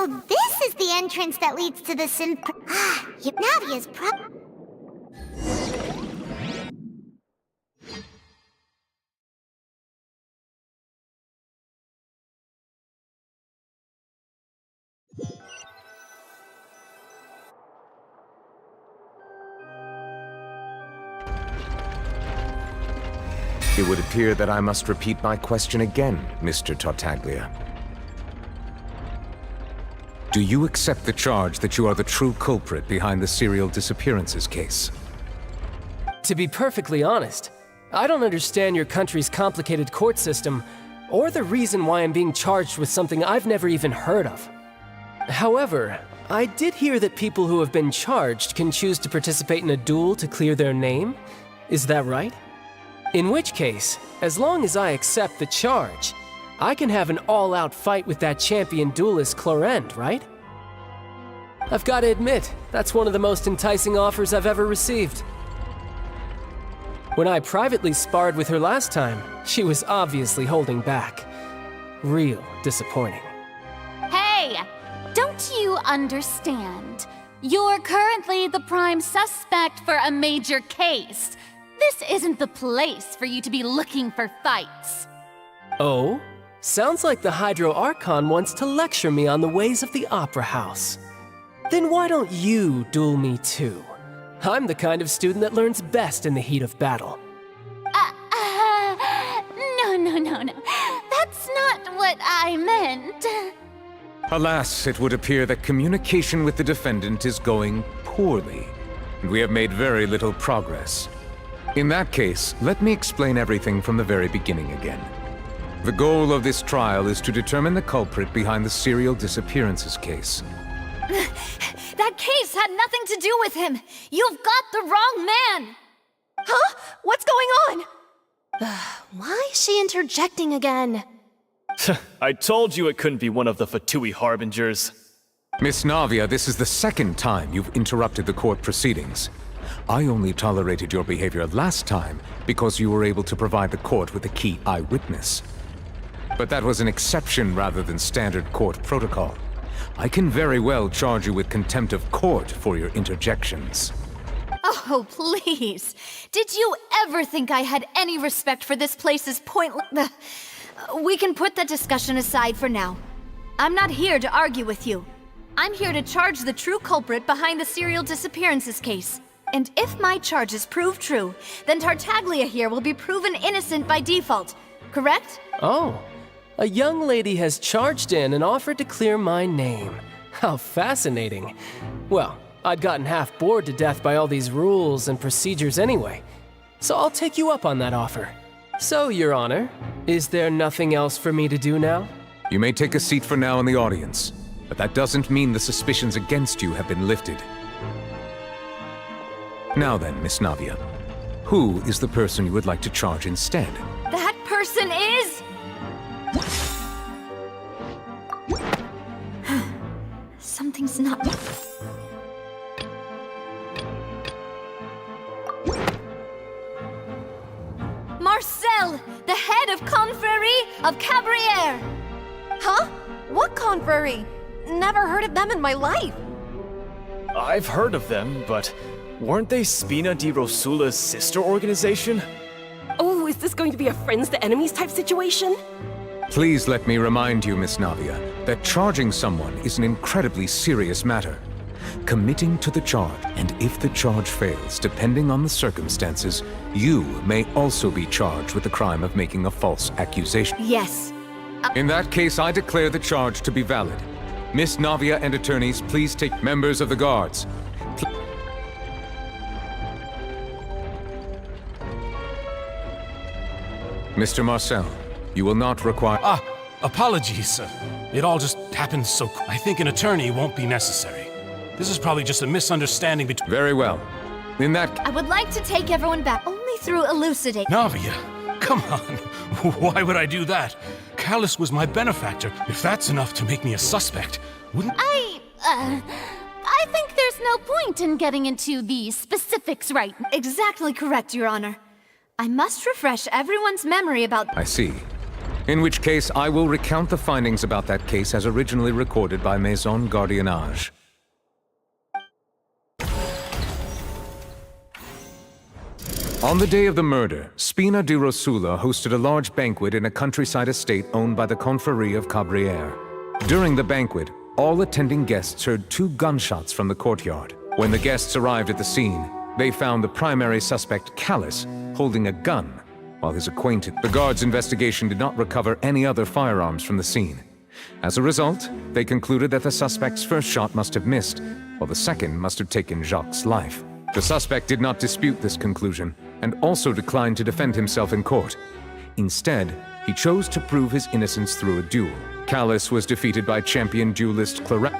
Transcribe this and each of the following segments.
So this is the entrance that leads to the Navia's It would appear that I must repeat my question again, Mr. Tartaglia. Do you accept the charge that you are the true culprit behind the serial disappearances case? To be perfectly honest, I don't understand your country's complicated court system, or the reason why I'm being charged with something I've never even heard of. However, I did hear that people who have been charged can choose to participate in a duel to clear their name. Is that right? In which case, as long as I accept the charge, I can have an all-out fight with that champion duelist Clorend, right? I've got to admit, that's one of the most enticing offers I've ever received. When I privately sparred with her last time, she was obviously holding back. Real disappointing. Hey! Don't you understand? You're currently the prime suspect for a major case. This isn't the place for you to be looking for fights. Oh? Sounds like the Hydro Archon wants to lecture me on the ways of the Opera House. Then why don't you duel me too? I'm the kind of student that learns best in the heat of battle. No. That's not what I meant. Alas, it would appear that communication with the defendant is going poorly, and we have made very little progress. In that case, let me explain everything from the very beginning again. The goal of this trial is to determine the culprit behind the serial disappearances case. That case had nothing to do with him. You've got the wrong man. Huh? What's going on? Why is she interjecting again? I told you it couldn't be one of the Fatui Harbingers. Miss Navia, this is the second time you've interrupted the court proceedings. I only tolerated your behavior last time because you were able to provide the court with a key eyewitness. But that was an exception rather than standard court protocol. I can very well charge you with contempt of court for your interjections. Oh, please. Did you ever think I had any respect for this place's pointless... We can put that discussion aside for now. I'm not here to argue with you. I'm here to charge the true culprit behind the serial disappearances case. And if my charges prove true, then Tartaglia here will be proven innocent by default, correct? Oh, a young lady has charged in and offered to clear my name. How fascinating. Well, I'd gotten half bored to death by all these rules and procedures anyway, so I'll take you up on that offer. So, Your Honor, is there nothing else for me to do now? You may take a seat for now in the audience, but that doesn't mean the suspicions against you have been lifted. Now then, Miss Navia, who is the person you would like to charge instead? That person is... Something's not... Marcel, the head of Confrérie of Cabrières! Huh? What confrérie? Never heard of them in my life. I've heard of them, but weren't they Spina di Rosula's sister organization? Oh, is this going to be a friends to enemies type situation? Please let me remind you, Miss Navia, that charging someone is an incredibly serious matter. Committing to the charge, and if the charge fails, depending on the circumstances, you may also be charged with the crime of making a false accusation. Yes. In that case, I declare the charge to be valid. Miss Navia and attorneys, please take members of the guards. Mr. Marcel, you will not require... Apologies. It all just happened so quick. I think an attorney won't be necessary. This is probably just a misunderstanding between... Very well. In that... I would like to take everyone back only through elucidate. Navia, come on. Why would I do that? Callus was my benefactor. If that's enough to make me a suspect, wouldn't... I think there's no point in getting into the specifics right. Exactly correct, Your Honor. I must refresh everyone's memory about... I see. In which case, I will recount the findings about that case as originally recorded by Maison Gardiennage. On the day of the murder, Spina di Rosula hosted a large banquet in a countryside estate owned by the Confrérie of Cabrières. During the banquet, all attending guests heard 2 gunshots from the courtyard. When the guests arrived at the scene, they found the primary suspect, Callus, holding a gun, while his acquaintance. The guards' investigation did not recover any other firearms from the scene. As a result, they concluded that the suspect's first shot must have missed, while the second must have taken Jacques' life. The suspect did not dispute this conclusion, and also declined to defend himself in court. Instead, he chose to prove his innocence through a duel. Callus was defeated by champion duelist Clara.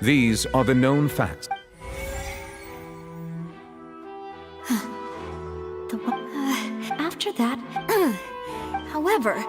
These are the known facts. After that, however...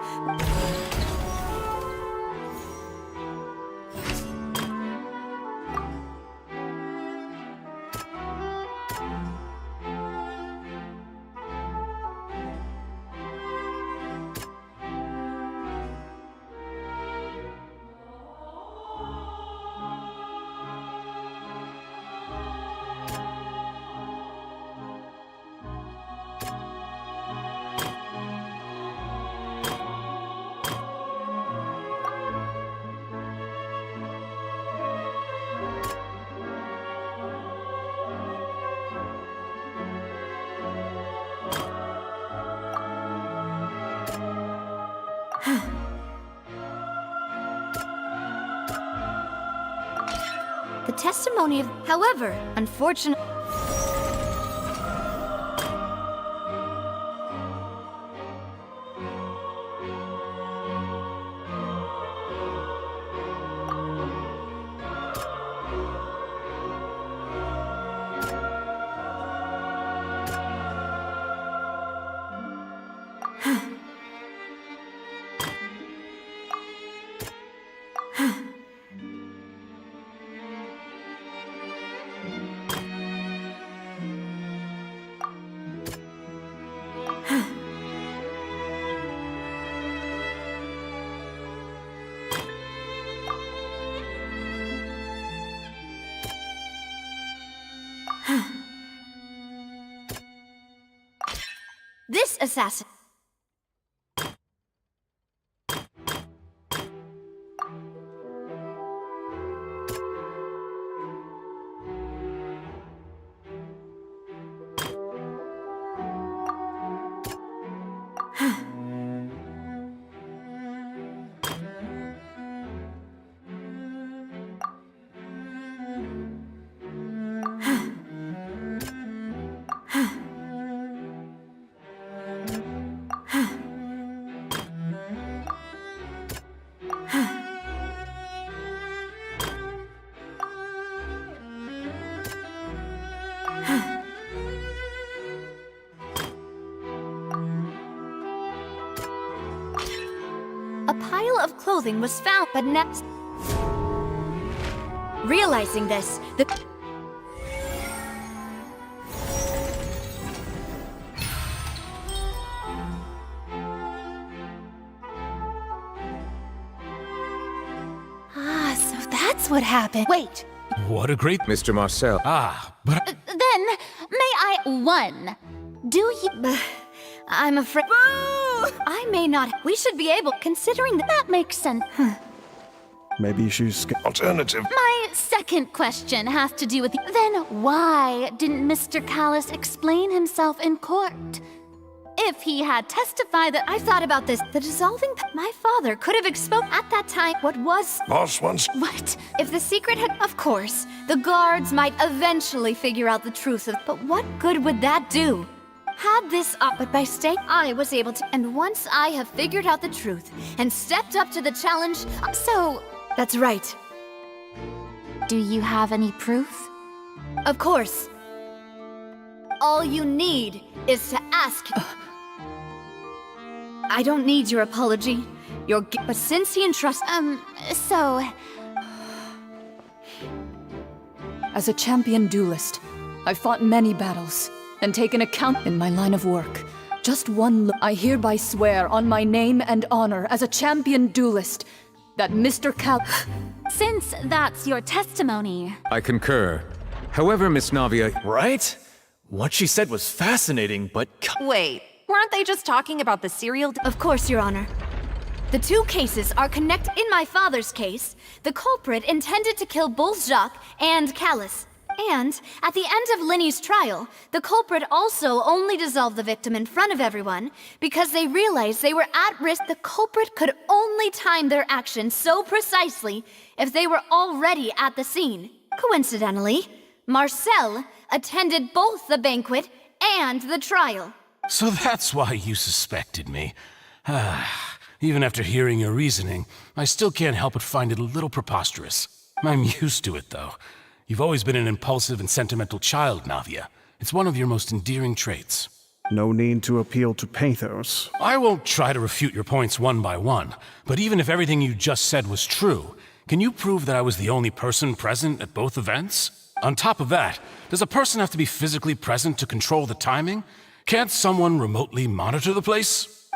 The testimony of... However, unfortunately... This assassin... A pile of clothing was found, but next... Realizing this, the... Ah, so that's what happened. Wait, What a great... Mr. Marcel. But Then, may I... 1. Do you... I'm afraid... I may not... We should be able... Considering that makes sense... Maybe she's alternative. My second question has to do with the... Then why didn't Mr. Callus explain himself in court? If he had testified that... I've thought about this. The dissolving... My father could have exposed at that time what was... Boss wants. What? If the secret had... Of course, the guards might eventually figure out the truth of... But what good would that do? Had this up, but by staying, I was able to... And once I have figured out the truth and stepped up to the challenge... So, That's right. do you have any proof? Of course. All you need is to ask... I don't need your apology. But since he entrusts... So... As a champion duelist, I've fought many battles and taken account in my line of work. Just one look. I hereby swear on my name and honor as a champion duelist that Mr. Cal. Since that's your testimony, I concur. However, Miss Navia, Right? What she said was fascinating, but Wait, weren't they just talking about the serial? Of course, Your Honor. The two cases are connected. In my father's case, the culprit intended to kill both Jacques and Callus. And at the end of Linny's trial, the culprit also only dissolved the victim in front of everyone because they realized they were at risk. The culprit could only time their actions so precisely if they were already at the scene. Coincidentally, Marcel attended both the banquet and the trial. So that's why you suspected me. Even after hearing your reasoning, I still can't help but find it a little preposterous. I'm used to it, though. You've always been an impulsive and sentimental child, Navia. It's one of your most endearing traits. No need to appeal to pathos. I won't try to refute your points one by one, but even if everything you just said was true, can you prove that I was the only person present at both events? On top of that, does a person have to be physically present to control the timing? Can't someone remotely monitor the place?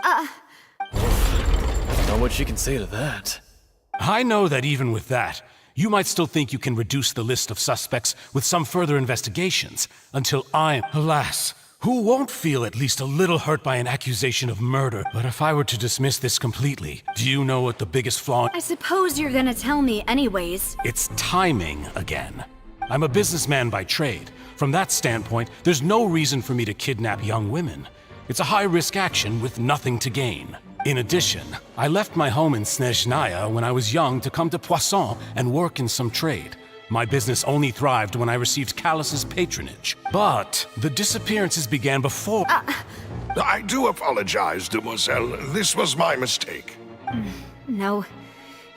know what she can say to that. I know that even with that, you might still think you can reduce the list of suspects with some further investigations, until alas, who won't feel at least a little hurt by an accusation of murder? But if I were to dismiss this completely, do you know what the biggest flaw? I suppose you're gonna tell me anyways. It's timing again. I'm a businessman by trade. From that standpoint, there's no reason for me to kidnap young women. It's a high-risk action with nothing to gain. In addition, I left my home in Snezhnaya when I was young to come to Poisson and work in some trade. My business only thrived when I received Callus's patronage. But the disappearances began before... I do apologize, demoiselle. This was my mistake. No,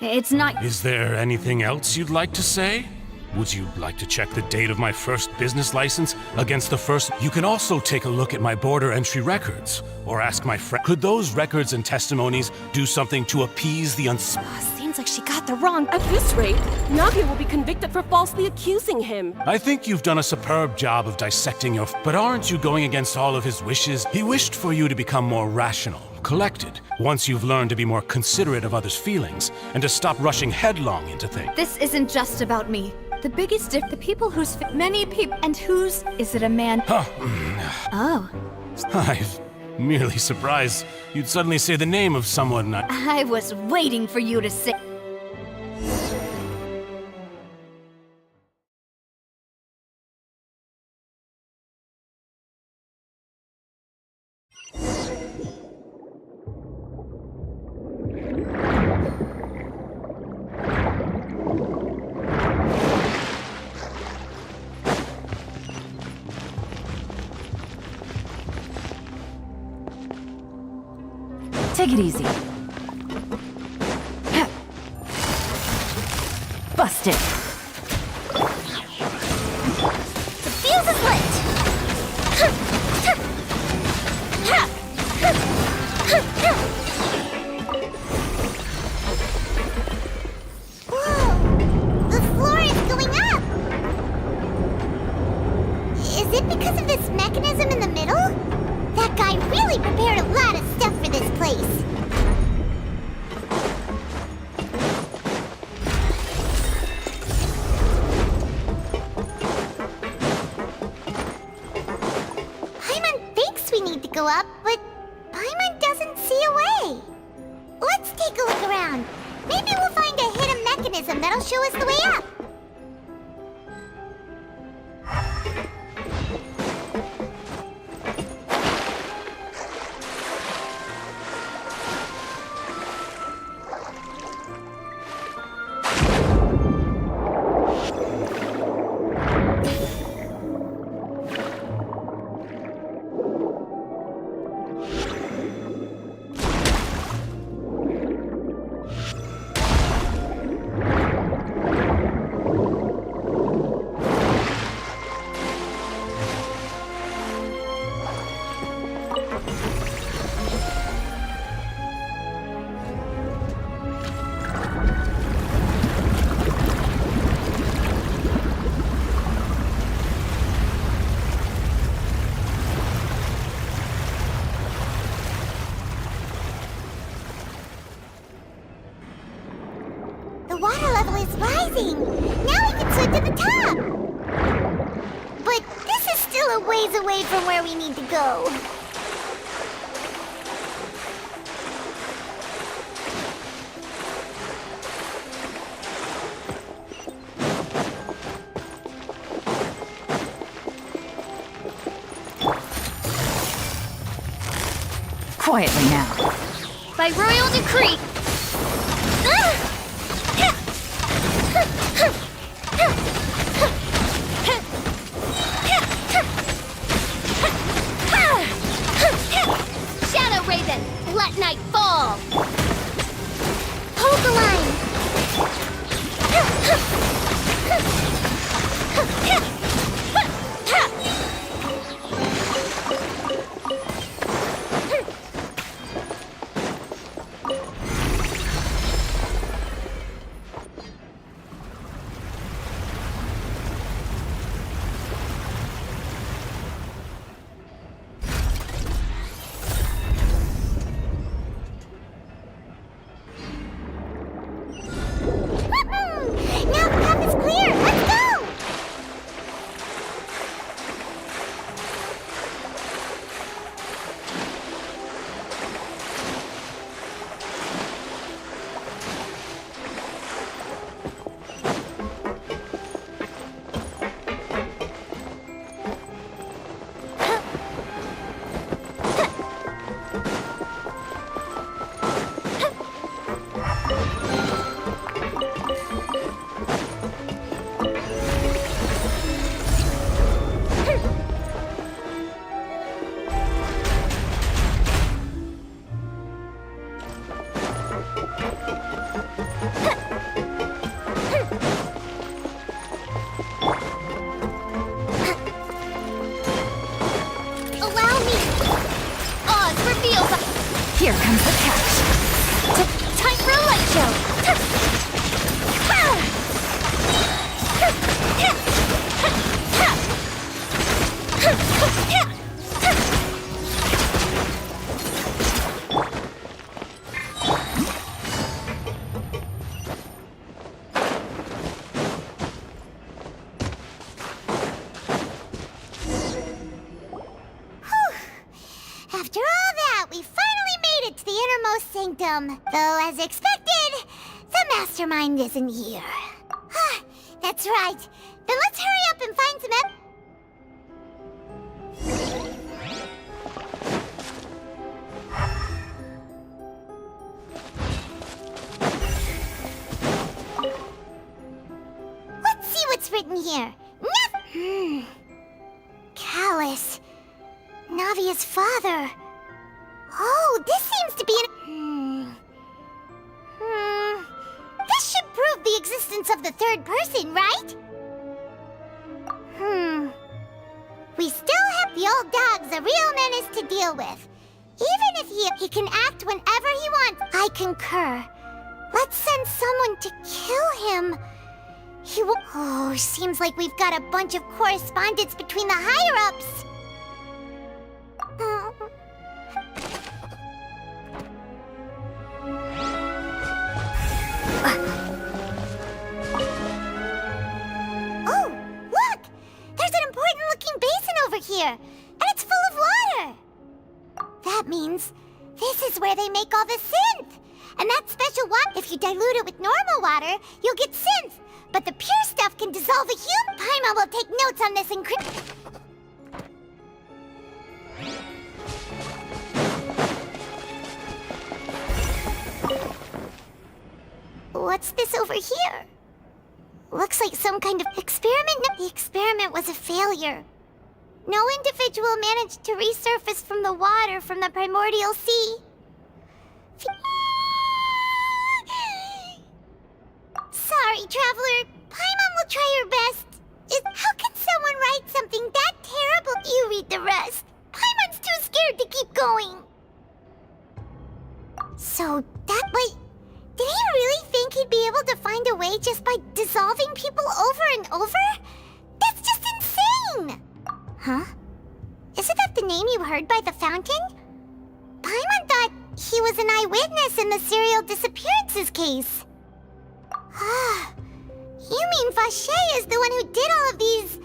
it's not. Is there anything else you'd like to say? Would you like to check the date of my first business license against the first? You can also take a look at my border entry records, or ask my friend. Could those records and testimonies do something to appease the Seems like she got the wrong. At this rate, Navia will be convicted for falsely accusing him. I think you've done a superb job of dissecting your... But aren't you going against all of his wishes? He wished for you to become more rational, collected, once you've learned to be more considerate of others' feelings, and to stop rushing headlong into things. This isn't just about me. The biggest the people whose many people and whose is it a man? Oh. I'm merely surprised you'd suddenly say the name of someone I was waiting for you to say. Take it easy. Busted. The fuse is lit! Whoa! The floor is going up! Is it because of this mechanism in the middle? That guy really prepared a lot of stuff for this place. Paimon thinks we need to go up, but Paimon doesn't see a way. Let's take a look around. Maybe we'll find a hidden mechanism that'll show us the way up. water level is rising. Now we can swim to the top. But this is still a ways away from where we need to go. Quietly now. By royal decree. Shadow Raven, let night fall. Hold the line. Now the path is clear. Let's go. Allow me. Oz reveals. Here comes the catch. Time for a light show. After all that, we finally made it to the innermost sanctum. Though, as expected, the mastermind isn't here. That's right. Then let's hurry up and find some Let's see what's written here. Callus. Navia's father. Oh, this seems to be an... This should prove the existence of the third person, right? We still have the old dog's a real menace to deal with. Even if he can act whenever he wants. I concur. Let's send someone to kill him. He will... Oh, seems like we've got a bunch of correspondence between the higher-ups. Oh, look! There's an important-looking basin over here, and it's full of water. That means this is where they make all the synth. And that special water, if you dilute it with normal water, you'll get synth. But the pure stuff can dissolve a human. Paimon will take notes on this What's this over here? Looks like some kind of experiment. No, the experiment was a failure. No individual managed to resurface from the water from the primordial sea. Sorry, Traveler. Paimon will try her best. How can someone write something that terrible? You read the rest. Paimon's too scared to keep going. So that way... Did he really think he'd be able to find a way just by dissolving people over and over? That's just insane! Huh? Isn't that the name you heard by the fountain? Paimon thought he was an eyewitness in the serial disappearances case. Vache is the one who did all of these...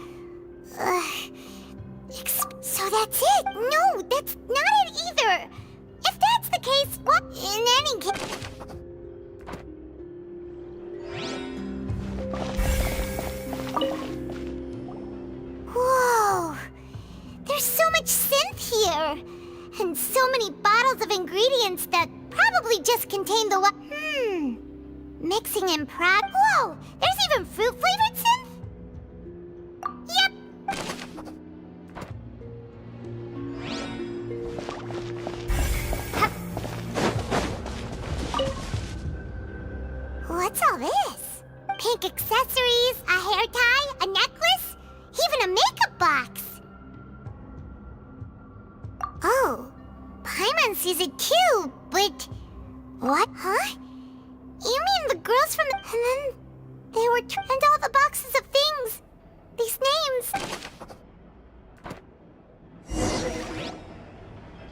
So that's it? No, that's not it either. If that's the case, what? In any case... Whoa! There's so much synth here! And so many bottles of ingredients that probably just contain the mixing in prod. Whoa! There's even fruit-flavored synth? Yep! What's all this? Pink accessories, a hair tie, a necklace, even a makeup box. Oh, Paimon sees it too, but... What? Huh? You mean the girls from the... And then... They were... And all the boxes of things. These names.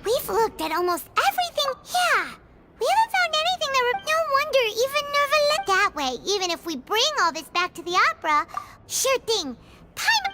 We've looked at almost everything. Yeah. We haven't found anything that would... No wonder even Nervalet... That way, even if we bring all this back to the opera... Sure thing. Paimon...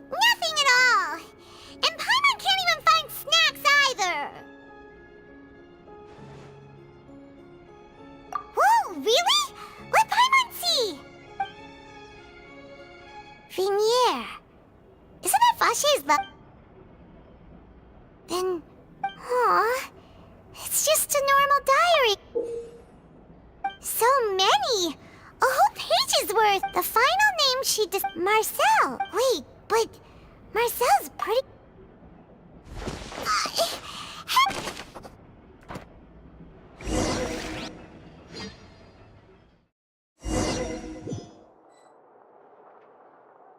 Nothing at all! And Paimon can't even find snacks either! Whoa, really? Let Paimon see! Vinier. Isn't that Vache's love? Then... Aw... It's just a normal diary. So many! A whole page's worth! The final name she just... Marcel! Wait, but... Marcel's pretty...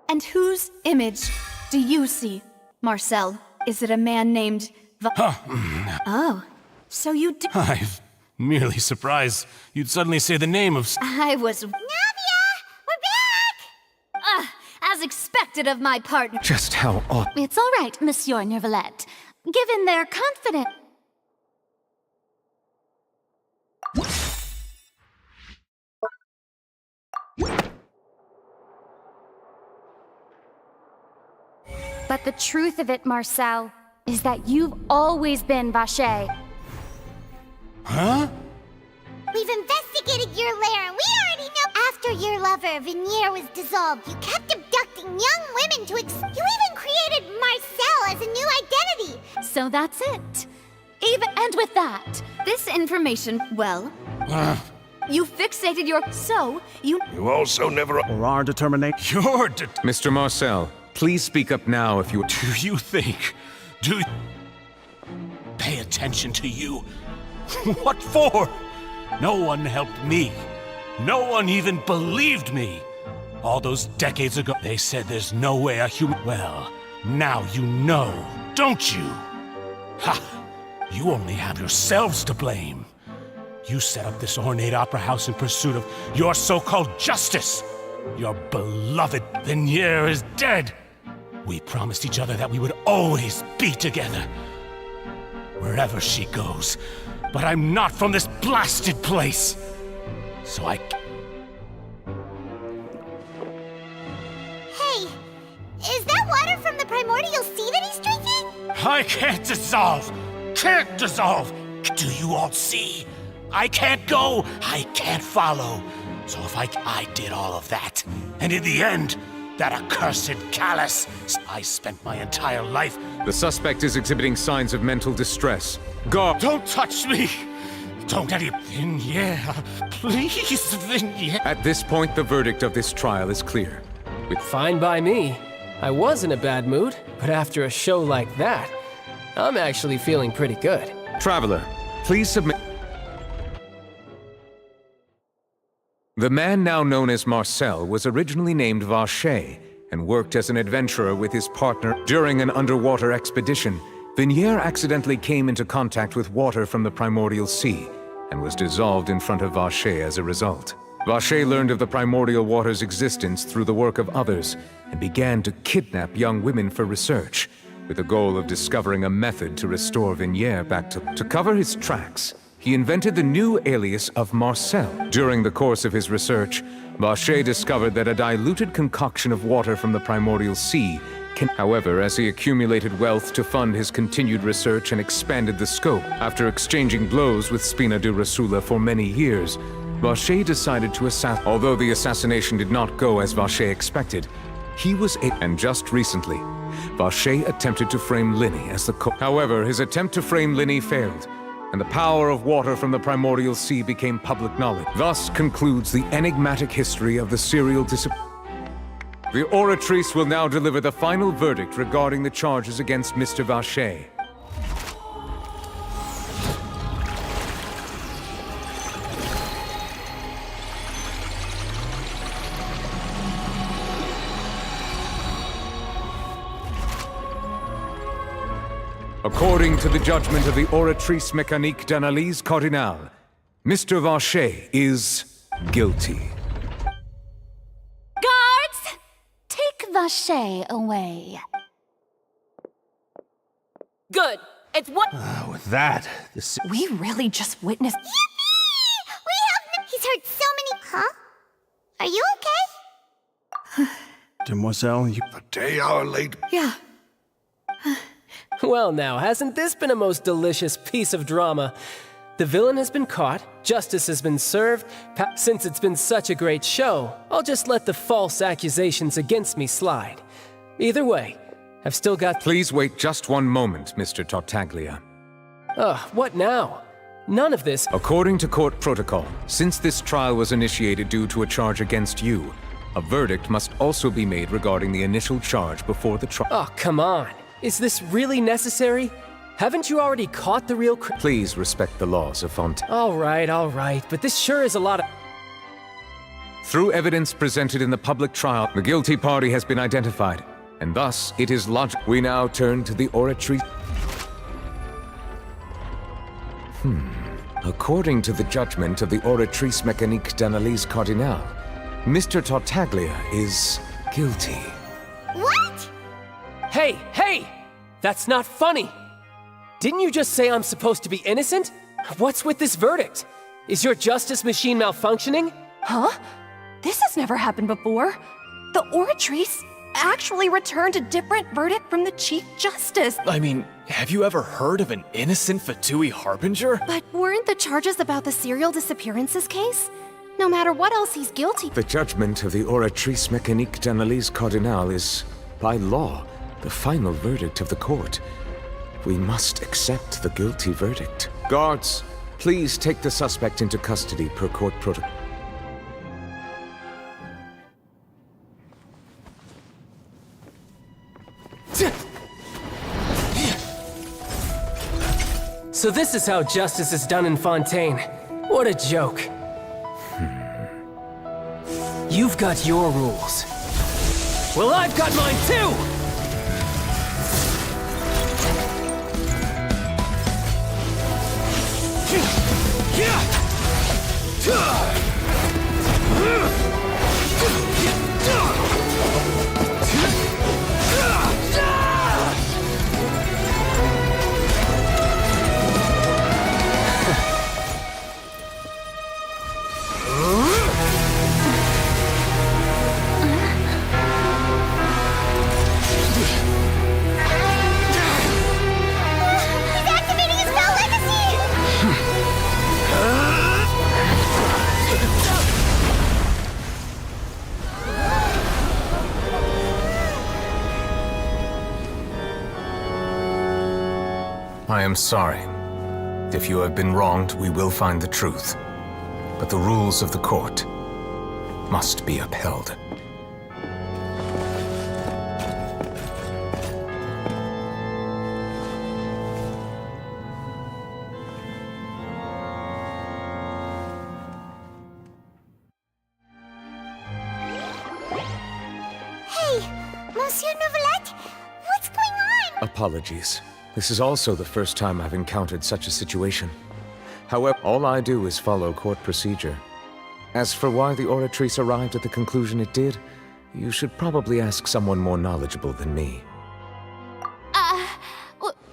And whose image do you see, Marcel? Is it a man named Oh, so you do... I'm merely surprised you'd suddenly say the name of... I was... Navia! We're back! as expected of my partner. Just how odd. It's all right, Monsieur Nervalet. Given their confidence... But the truth of it, Marcel, is that you've always been Vache. Huh? We've investigated your lair, and we already know after your lover, Vinier, was dissolved, you kept abducting young women to You even created Marcel as a new identity! So that's it. And with that, This information, well... You fixated your... So, you... You also never... For our determination. You're Mr. Marcel, please speak up now if you... Do you think... Pay attention to you? What for? No one helped me. No one even believed me. All those decades ago, they said there's no way a human... Well, now you know, don't you? Ha! You only have yourselves to blame. You set up this ornate opera house in pursuit of your so-called justice. Your beloved Vignier is dead. We promised each other that we would always be together. Wherever she goes. But I'm not from this blasted place. So Hey, is that water from the primordial sea that he's drinking? I can't dissolve! Can't dissolve! Do you all see? I can't go, I can't follow. So if I did all of that, and in the end, that accursed callous, I spent my entire life. The suspect is exhibiting signs of mental distress. Guard! Don't touch me! Don't any... Vignier, please, Vignier. At this point, the verdict of this trial is clear. Fine by me. I was in a bad mood, but after a show like that, I'm actually feeling pretty good. Traveler, please submit... The man now known as Marcel was originally named Vacher and worked as an adventurer with his partner. During an underwater expedition, Vignier accidentally came into contact with water from the primordial sea and was dissolved in front of Vacher as a result. Vacher learned of the primordial water's existence through the work of others and began to kidnap young women for research, with the goal of discovering a method to restore Vignier back to cover his tracks. He invented the new alias of Marcel. During the course of his research, Vacher discovered that a diluted concoction of water from the primordial sea can... However, as he accumulated wealth to fund his continued research and expanded the scope, after exchanging blows with Spina di Rosula for many years, Vacher decided to assassinate. Although the assassination did not go as Vacher expected, he was and just recently, Vacher attempted to frame Linny as the However, his attempt to frame Linny failed, and the power of water from the primordial sea became public knowledge. Thus concludes the enigmatic history of the serial disappearance. The Oratrice will now deliver the final verdict regarding the charges against Mr. Vacher. According to the judgment of the Oratrice Mécanique d'Analyse Cardinale, Mr. Vacher is guilty. Guards! Take Vacher away. Good. It's what. With that, this... We really just witnessed. Yippee! We have no... He's heard so many... Huh? Are you okay? Demoiselle, you... A day hour late. Yeah. Well now, hasn't this been a most delicious piece of drama? The villain has been caught, justice has been served. Since it's been such a great show, I'll just let the false accusations against me slide. Either way, I've still got... Please wait just one moment, Mr. Tartaglia. Ugh, what now? None of this... According to court protocol, since this trial was initiated due to a charge against you, a verdict must also be made regarding the initial charge before the trial. Oh, come on. Is this really necessary? Haven't you already caught the real Please respect the laws of Fontaine. All right, but this sure is a lot of... Through evidence presented in the public trial, the guilty party has been identified, and thus it is logical. We now turn to the Oratrice. According to the judgment of the Oratrice Mécanique d'Analyse Cardinale, Mr. Tartaglia is guilty. What? Hey! That's not funny! Didn't you just say I'm supposed to be innocent? What's with this verdict? Is your justice machine malfunctioning? Huh? This has never happened before. The Oratrice actually returned a different verdict from the Chief Justice. I mean, have you ever heard of an innocent Fatui Harbinger? But weren't the charges about the serial disappearances case? No matter what else he's guilty. The judgment of the Oratrice Mécanique d'Analyse Cardinale is, by law, the final verdict of the court. We must accept the guilty verdict. Guards, please take the suspect into custody per court protocol. So this is how justice is done in Fontaine. What a joke. You've got your rules. Well, I've got mine too! Yeah! I am sorry. If you have been wronged, we will find the truth. But the rules of the court must be upheld. Monsieur Neuvillette, what's going on? Apologies. This is also the first time I've encountered such a situation. However, all I do is follow court procedure. As for why the Oratrice arrived at the conclusion it did, you should probably ask someone more knowledgeable than me.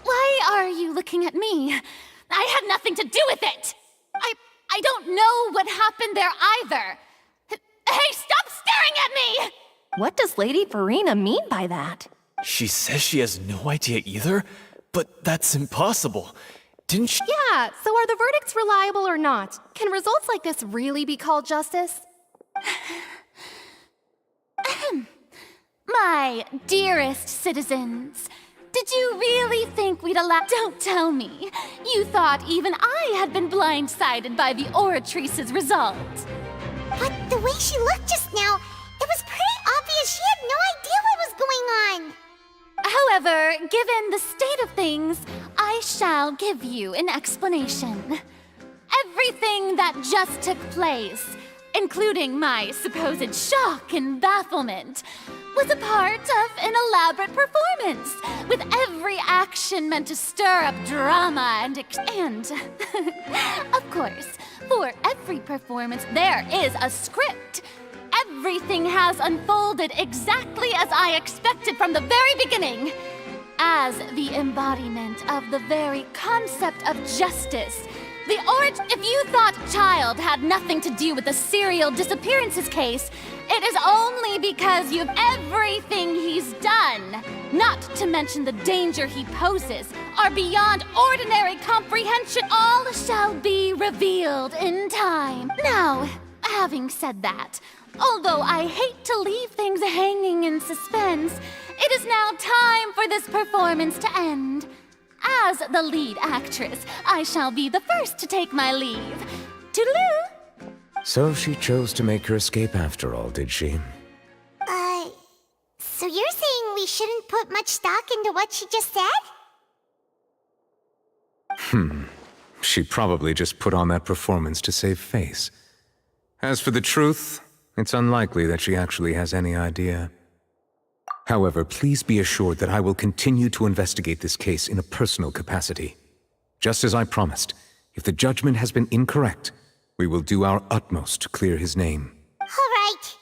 Why are you looking at me? I had nothing to do with it! I don't know what happened there either! Hey, stop staring at me! What does Lady Farina mean by that? She says she has no idea either, but that's impossible. Didn't she? Yeah, so are the verdicts reliable or not? Can results like this really be called justice? My dearest citizens, did you really think we'd allow— Don't tell me. You thought even I had been blindsided by the Oratrice's result. But the way she looked just now, it was pretty obvious she had no idea what was going on. However, given the state of things, I shall give you an explanation. Everything that just took place, including my supposed shock and bafflement, was a part of an elaborate performance, with every action meant to stir up drama and of course, for every performance there is a script. Everything has unfolded exactly as I expected from the very beginning. As the embodiment of the very concept of justice, if you thought Child had nothing to do with the serial disappearances case, it is only because you've everything he's done, not to mention the danger he poses, are beyond ordinary comprehension. All shall be revealed in time. Now, having said that, although I hate to leave things hanging in suspense, it is now time for this performance to end. As the lead actress, I shall be the first to take my leave. Toodaloo! So she chose to make her escape after all, did she? So you're saying we shouldn't put much stock into what she just said? She probably just put on that performance to save face. As for the truth, it's unlikely that she actually has any idea. However, please be assured that I will continue to investigate this case in a personal capacity. Just as I promised, if the judgment has been incorrect, we will do our utmost to clear his name. All right.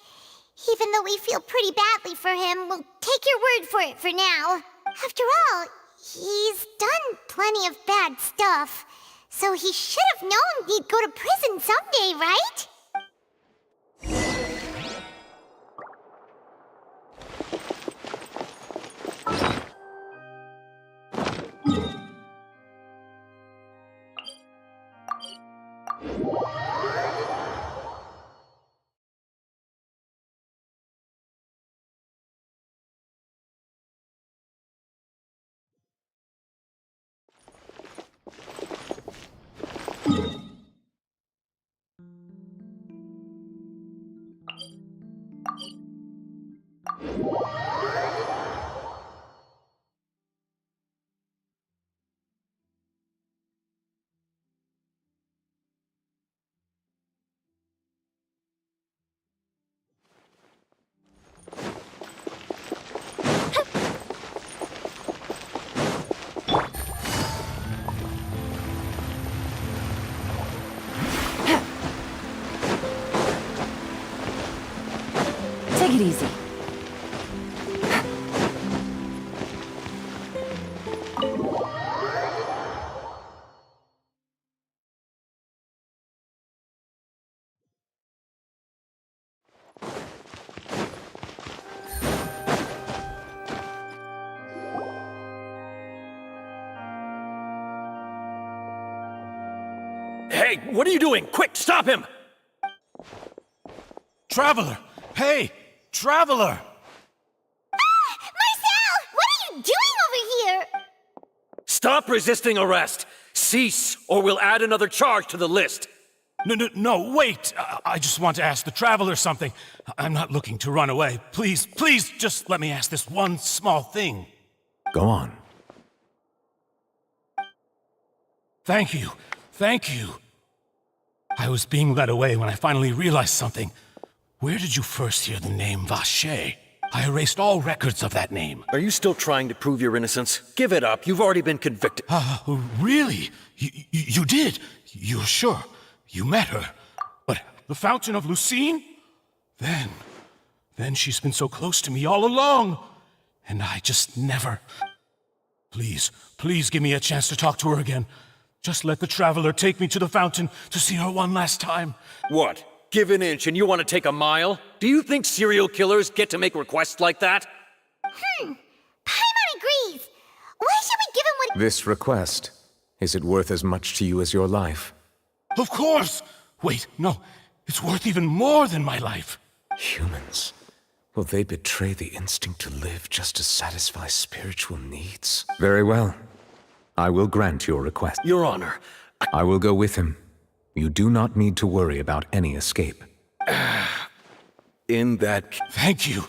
Even though we feel pretty badly for him, we'll take your word for it for now. After all, he's done plenty of bad stuff, so he should have known he'd go to prison someday, right? Take it easy. Hey, what are you doing? Quick, stop him! Traveler! Hey! Traveler! Marcel! What are you doing over here? Stop resisting arrest! Cease, or we'll add another charge to the list! No, wait! I just want to ask the Traveler something. I'm not looking to run away. Please, just let me ask this one small thing. Go on. Thank you. I was being led away when I finally realized something. Where did you first hear the name Vache? I erased all records of that name. Are you still trying to prove your innocence? Give it up. You've already been convicted. Really? You did? You're sure? You met her? But the Fountain of Lucine? Then she's been so close to me all along. And I just never... Please give me a chance to talk to her again. Just let the Traveler take me to the fountain to see her one last time. What? Give an inch and you want to take a mile? Do you think serial killers get to make requests like that? Paimon agrees. Why should we give him what... This request, is it worth as much to you as your life? Of course! Wait, no. It's worth even more than my life. Humans. Will they betray the instinct to live just to satisfy spiritual needs? Very well. I will grant your request. Your Honor, I will go with him. You do not need to worry about any escape. in that... Thank you.